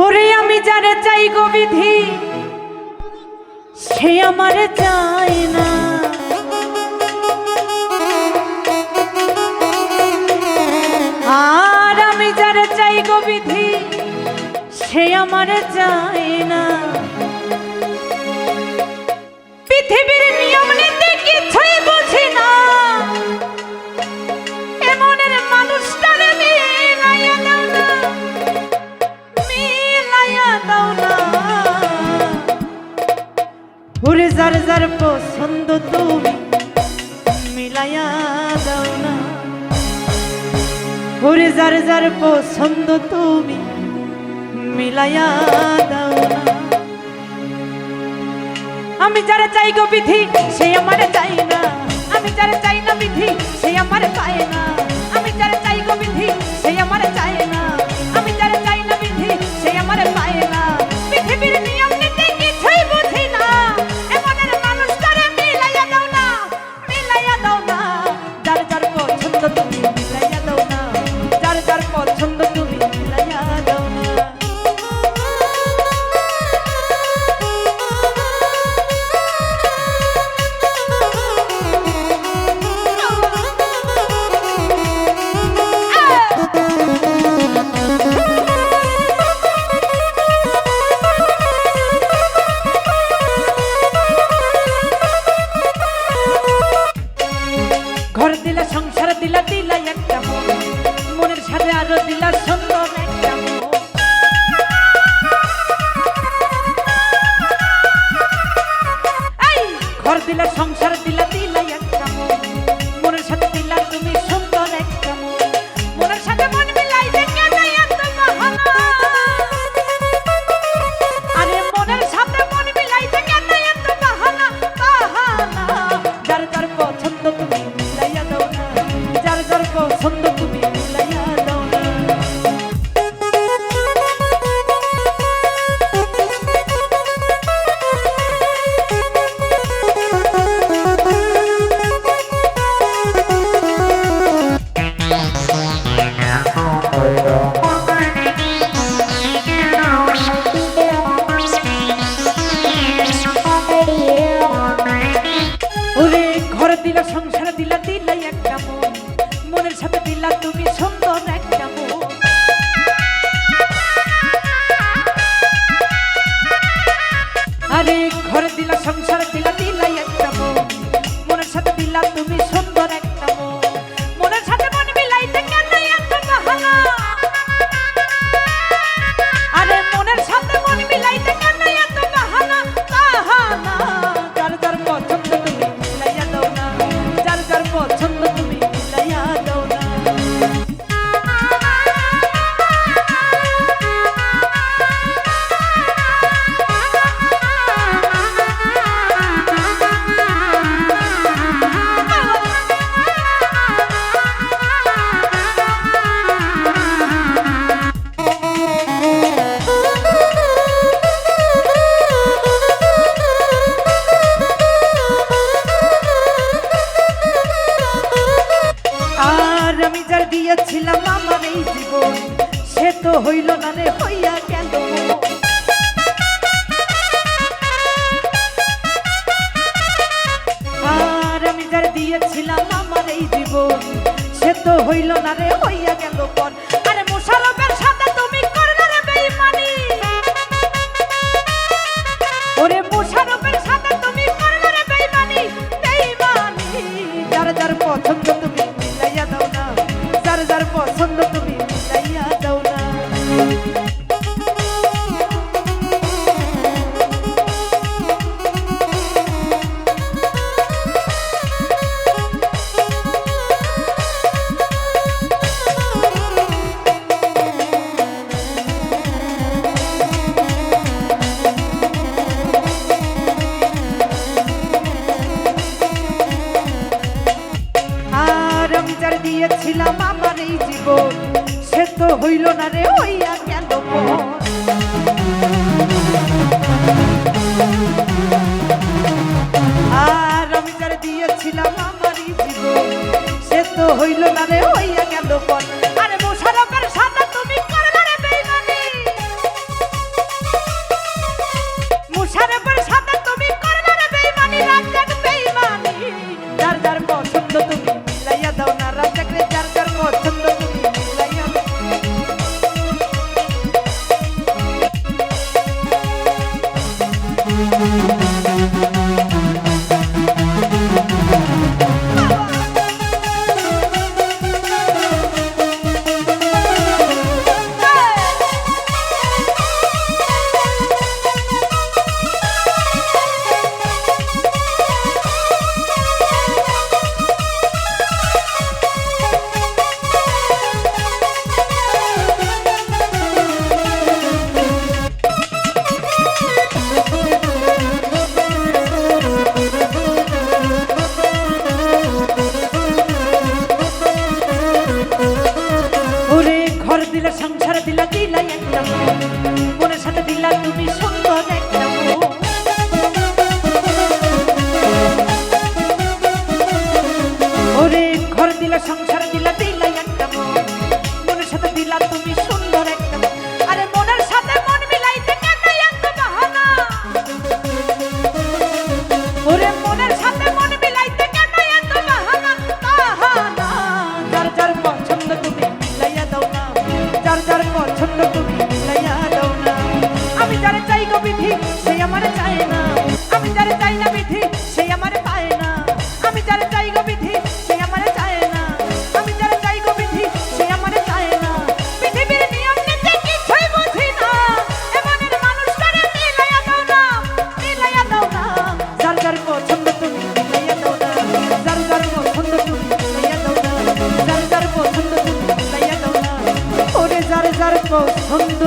ওরে আমি যারে চাই গো বিধি সে আমারে চায় না। আর আমি যারে চাই গো বিধি সে আমারে চায় না। পৃথিবীর নিয়ম নীতি কিছুই বুঝি না, এমনের মানুষটারে মিলাইয়া দাও না, মিলাইয়া দাও না। ওরে যার যার পছন্দ তুমি মিলাইয়া দাও না। ওরে যার যার পছন্দ তুমি মিলাইয়া দাও না। আমি যারা চাই গো বিধি সে আমারে চাই না, আমি যারা চাই না বিধি সে আমারে পায় না। আমি যারা চাই গো বিধি সে আমারে চায় না, আমি যারা চাই না বিধি সে আমারে পায় না। পৃথিবীর নিয়ম নীতি কিছুই বুঝি না, এমনের মানুষটারে মিলাইয়া দাও না, মিলাইয়া দাও না। যার যার পছন্দ তুমি মিলাইয়া দাও না, যার যার পছন্দ তুমি মিলাইয়া দাও না। ঘর দিলা সংসার দিলা দিলা একটা মন, মনের সাথে আরো দিলা সুন্দর একটা মন। এই ঘর দিলা সংসার দিলা দিলা একটা মন, মনের সাথে দিলা তুমি সুন্দর একটা মন। মনের সাথে মন মিলাইতে কেন এত বাহানা, আরে মনের সাথে মন মিলাইতে কেন এত বাহানা, বাহানা। যার যার পছন্দ তুমি মিলাইয়া দাও না, যার যার পছন্দ তুমি মিলাইয়া দাও না। ওরে ঘর দিলা সংসার দিলা দিলা একটা মন, মনের সাথে দিলা তুমি সুন্দর একটা মন। আরে ঘর দিলা সংসার দিলা দিলা একটা মন, মনের সাথে দিলা তুমি সুন্দর একটা মন। মনের সাথে মন মিলাইতে কেন এত বাহানা, আরে মনের সাথে মন মিলাইতে কেন এত বাহানা, বাহানা। যার যার পছন্দ তুমি মিলাইয়া দাও না, যার যার পছন্দ তুমি মিলাইয়া দাও না। আর আমি যার দিয়েছিলাম আমার এই জীবন সে তো হইল না রে, হইয়া গেল। আর আমি যার দিয়েছিলাম আমার এই জীবন সে তো হইল না রে, হইয়া গেল পর। আরে মুশারফের সাথে তুমি করলে রে বেঈমানি, ওরে মুশারফের সাথে তুমি করলে রে বেঈমানি, বেঈমানি। যার যার পছন্দ তুমি মিলাইয়া দাও না, যার যার পছন্দ তুমি মিলাইয়া দাও না। একটা মন, মনের সাথে দিলা তুমি সুন্দর একটা মন। ওরে ঘর দিলা সংসার দিলা দিলা একটা মন, মনের সাথে দিলা তুমি সুন্দর একটা মন। আরে মনের সাথে মন মিলাইতে কেন এত বাহানা, ওরে মনের সাথে মন মিলাইতে কেন এত বাহানা বাহানা। যার যার পছন্দ তুমি মিলাইয়া দাও না, যার যার পছন্দ তুমি মিলাইয়া দাও না। আমি যারে চাই গো বিধি সে আমার চায় না, আমি যারে চাই না বিধি সে আমার পায় না। আমি যারে চাই গো বিধি সে আমার চায় না, আমি যারে চাই গো বিধি সে আমার চায় না। পৃথিবীর নিয়ম নীতি কিছুই বুঝি না, এমনের মানুষটারে মিলাইয়া দাও না, মিলাইয়া দাও না। যার যার পছন্দ তুমি মিলাইয়া দাও না, যার যার পছন্দ তুমি মিলাইয়া দাও না, যার যার পছন্দ তুমি মিলাইয়া দাও না। ওরে যার যার পছন্দ